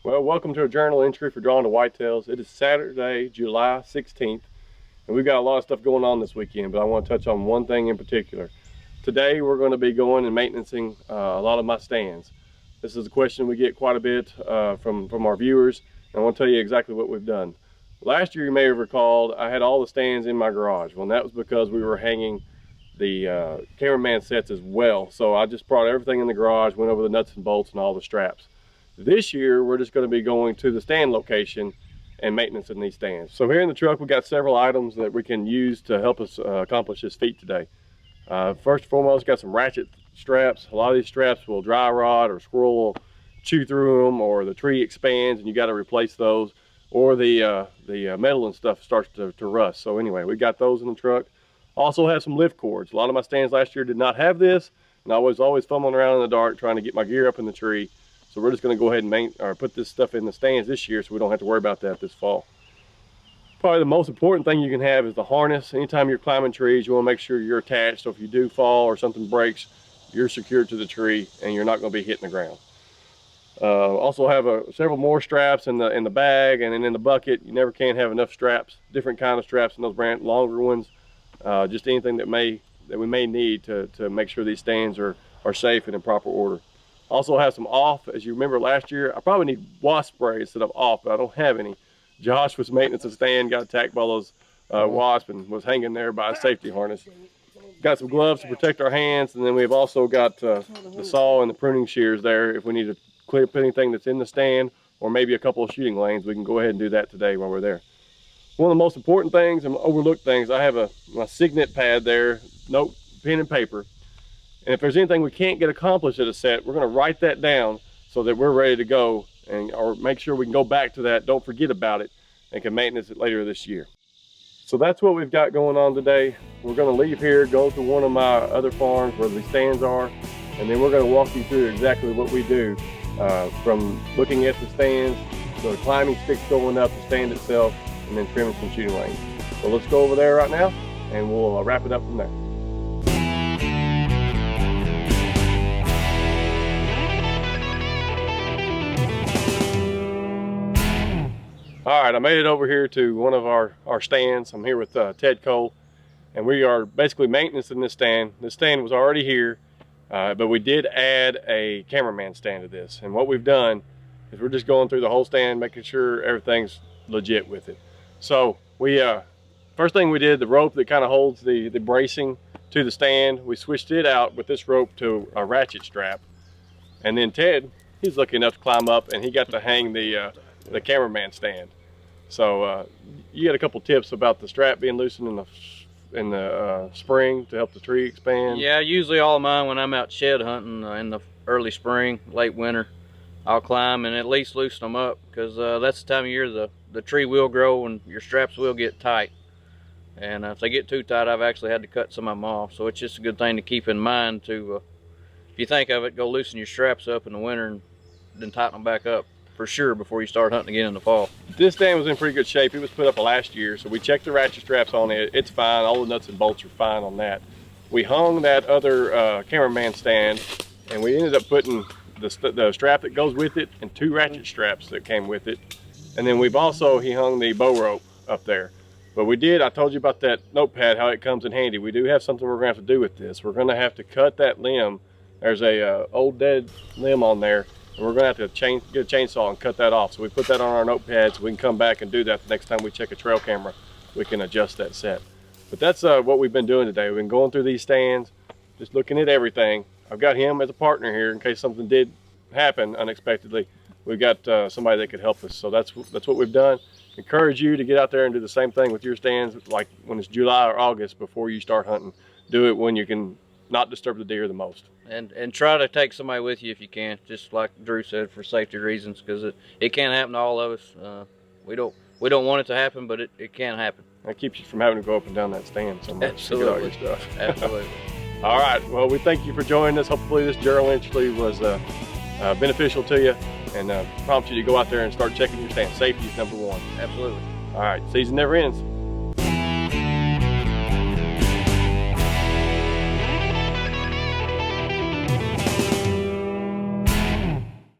Well, welcome to a journal entry for Drawn to Whitetails. It is Saturday, July 16th, and we've got a lot of stuff going on this weekend, but I want to touch on one thing in particular. Today, we're going to be going and maintaining a lot of my stands. This is a question we get quite a bit from our viewers, and I want to tell you exactly what we've done. Last year, you may have recalled, I had all the stands in my garage. Well, that was because we were hanging the cameraman sets as well. So I just brought everything in the garage, went over the nuts and bolts and all the straps. This year, we're just going to be going to the stand location and maintenance in these stands. So here in the truck, we got several items that we can use to help us accomplish this feat today. First and foremost, got some ratchet straps. A lot of these straps will dry rot or squirrel will chew through them, or the tree expands and you got to replace those, or the metal and stuff starts to rust. So anyway, we got those in the truck. Also have some lift cords. A lot of my stands last year did not have this, and I was always fumbling around in the dark trying to get my gear up in the tree. So we're just going to go ahead and put this stuff in the stands this year so we don't have to worry about that this fall. Probably the most important thing you can have is the harness. Anytime you're climbing trees, you want to make sure you're attached, so if you do fall or something breaks, you're secured to the tree and you're not going to be hitting the ground. Also have several more straps in the bag, and then in the bucket. You never can have enough straps, different kind of straps in those longer ones. Just anything that we may need to make sure these stands are safe and in proper order. Also have some off. As you remember last year, I probably need wasp spray instead of off, but I don't have any. Josh was maintenance a stand, got attacked by those wasps and was hanging there by a safety harness. Got some gloves to protect our hands, and then we've also got the saw and the pruning shears there if we need to clear up anything that's in the stand, or maybe a couple of shooting lanes. We can go ahead and do that today while we're there. One of the most important things and overlooked things, I have my signet pad there, note, pen and paper. And if there's anything we can't get accomplished at a set, we're going to write that down so that we're ready to go, or make sure we can go back to that, don't forget about it, and can maintenance it later this year. So that's what we've got going on today. We're going to leave here, go to one of my other farms where the stands are, and then we're going to walk you through exactly what we do, from looking at the stands, to the climbing sticks going up, the stand itself, and then trimming some shooting lanes. So let's go over there right now, and we'll wrap it up from there. All right, I made it over here to one of our stands. I'm here with Ted Cole, and we are basically maintaining this stand. This stand was already here, but we did add a cameraman stand to this. And what we've done is we're just going through the whole stand, making sure everything's legit with it. So we, first thing we did, the rope that kind of holds the bracing to the stand, we switched it out with this rope to a ratchet strap. And then Ted, he's lucky enough to climb up, and he got to hang the cameraman stand. So you got a couple tips about the strap being loosened in the spring to help the tree expand? Yeah, usually all of mine when I'm out shed hunting in the early spring, late winter, I'll climb and at least loosen them up, because that's the time of year the tree will grow and your straps will get tight. And if they get too tight, I've actually had to cut some of them off. So it's just a good thing to keep in mind to, if you think of it, go loosen your straps up in the winter and then tighten them back up for sure before you start hunting again in the fall. This stand was in pretty good shape. It was put up last year, so we checked the ratchet straps on it. It's fine. All the nuts and bolts are fine on that. We hung that other cameraman stand, and we ended up putting the strap that goes with it and 2 ratchet straps that came with it. And then he hung the bow rope up there. But I told you about that notepad, how it comes in handy. We do have something we're going to have to do with this. We're going to have to cut that limb. There's a old dead limb on there, and we're going to have to get a chainsaw and cut that off. So we put that on our notepad so we can come back and do that the next time we check a trail camera. We can adjust that set. But that's what we've been doing today. We've been going through these stands, just looking at everything. I've got him as a partner here in case something did happen unexpectedly. We've got somebody that could help us. So that's what we've done. Encourage you to get out there and do the same thing with your stands, like when it's July or August before you start hunting. Do it when you can not disturb the deer the most. And try to take somebody with you if you can, just like Drew said, for safety reasons, because it can happen to all of us. We don't want it to happen, but it can happen. That keeps you from having to go up and down that stand so much. Absolutely. To get all your stuff. Absolutely. All right, well, we thank you for joining us. Hopefully this journal entry was beneficial to you, and prompt you to go out there and start checking your stand. Safety is #1. Absolutely. All right, season never ends.